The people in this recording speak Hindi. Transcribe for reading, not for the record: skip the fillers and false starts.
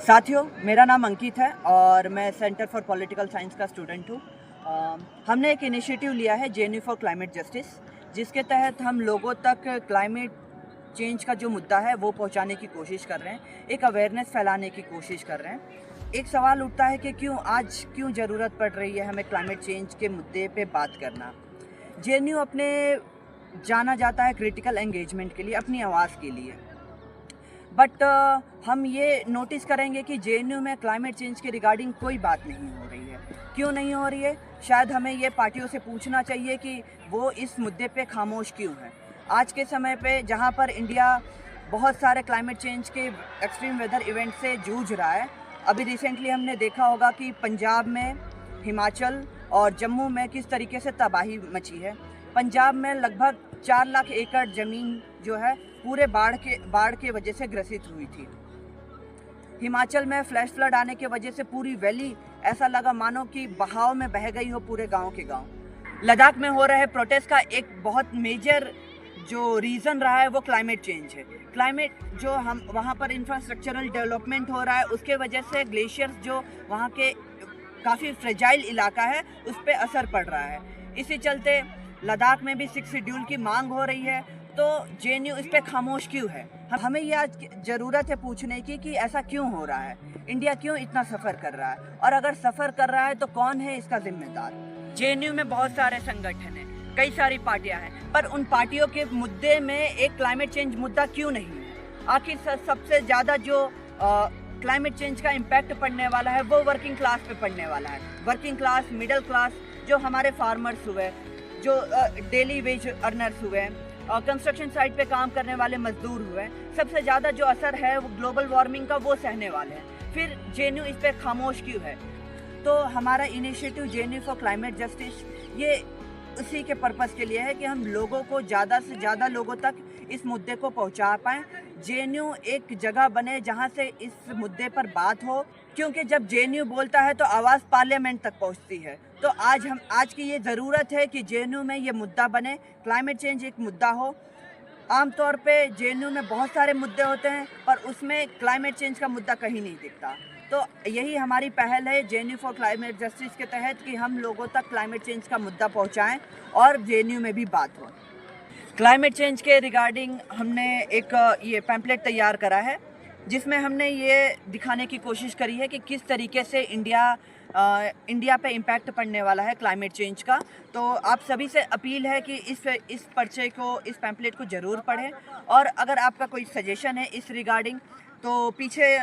साथियों, मेरा नाम अंकित है और मैं सेंटर फॉर पॉलिटिकल साइंस का स्टूडेंट हूँ। हमने एक इनिशिएटिव लिया है जेएनयू फॉर क्लाइमेट जस्टिस, जिसके तहत हम लोगों तक क्लाइमेट चेंज का जो मुद्दा है वो पहुँचाने की कोशिश कर रहे हैं, एक अवेयरनेस फैलाने की कोशिश कर रहे हैं। एक सवाल उठता है कि क्यों ज़रूरत पड़ रही है हमें क्लाइमेट चेंज के मुद्दे पे बात करना। जेएनयू अपने जाना जाता है क्रिटिकल एंगेजमेंट के लिए, अपनी आवाज़ के लिए। बट हम ये नोटिस करेंगे कि जेएनयू में क्लाइमेट चेंज के रिगार्डिंग कोई बात नहीं हो रही है। क्यों नहीं हो रही है? शायद हमें ये पार्टियों से पूछना चाहिए कि वो इस मुद्दे पे खामोश क्यों हैं। आज के समय पे जहाँ पर इंडिया बहुत सारे क्लाइमेट चेंज के एक्सट्रीम वेदर इवेंट से जूझ रहा है, अभी रिसेंटली हमने देखा होगा कि पंजाब में, हिमाचल और जम्मू में किस तरीके से तबाही मची है। पंजाब में लगभग 4 लाख एकड़ ज़मीन जो है पूरे बाढ़ के वजह से ग्रसित हुई थी। हिमाचल में फ्लैश फ्लड आने की वजह से पूरी वैली ऐसा लगा मानो कि बहाव में बह गई हो पूरे गांव के गांव। लद्दाख में हो रहे प्रोटेस्ट का एक बहुत मेजर जो रीज़न रहा है वो क्लाइमेट चेंज है। क्लाइमेट जो हम वहाँ पर इंफ्रास्ट्रक्चरल डेवलपमेंट हो रहा है, उसके वजह से ग्लेशियर्स जो वहाँ के काफ़ी फ्रेजाइल इलाका है उस पर असर पड़ रहा है। इसी चलते लद्दाख में भी 6 शेड्यूल की मांग हो रही है। तो जेएनयू इस पे खामोश क्यों है? हमें ये आज ज़रूरत है पूछने की कि ऐसा क्यों हो रहा है, इंडिया क्यों इतना सफ़र कर रहा है, और अगर सफ़र कर रहा है तो कौन है इसका जिम्मेदार। जेएनयू में बहुत सारे संगठन हैं, कई सारी पार्टियां हैं, पर उन पार्टियों के मुद्दे में एक क्लाइमेट चेंज मुद्दा क्यों नहीं है? आखिर सबसे ज़्यादा जो क्लाइमेट चेंज का इम्पैक्ट पड़ने वाला है वो वर्किंग क्लास पे पड़ने वाला है। वर्किंग क्लास, मिडिल क्लास, जो हमारे फार्मर्स हुए, जो डेली वेज अर्नर्स हुए और कंस्ट्रक्शन साइट पे काम करने वाले मजदूर हुए, सबसे ज़्यादा जो असर है वो ग्लोबल वार्मिंग का वो सहने वाले हैं। फिर जेएनयू इस पे खामोश क्यों है? तो हमारा initiative JNU for climate justice ये उसी के पर्पस के लिए है कि हम लोगों को ज़्यादा से ज़्यादा लोगों तक इस मुद्दे को पहुंचा पाएँ। जेएनयू एक जगह बने जहां से इस मुद्दे पर बात हो, क्योंकि जब जेएनयू बोलता है तो आवाज़ पार्लियामेंट तक पहुंचती है। तो आज की ये ज़रूरत है कि जेएनयू में ये मुद्दा बने, क्लाइमेट चेंज एक मुद्दा हो। आमतौर पे जेएनयू में बहुत सारे मुद्दे होते हैं, पर उसमें क्लाइमेट चेंज का मुद्दा कहीं नहीं दिखता। तो यही हमारी पहल है जेएनयू फॉर क्लाइमेट जस्टिस के तहत कि हम लोगों तक क्लाइमेट चेंज का मुद्दा पहुंचाएं और जेएनयू में भी बात हो। क्लाइमेट चेंज के रिगार्डिंग हमने एक ये पैम्पलेट तैयार करा है, जिसमें हमने ये दिखाने की कोशिश करी है कि किस तरीके से इंडिया पे इम्पैक्ट पड़ने वाला है क्लाइमेट चेंज का। तो आप सभी से अपील है कि इस पर्चे को, इस पैम्पलेट को ज़रूर पढ़ें, और अगर आपका कोई सजेशन है इस रिगार्डिंग तो पीछे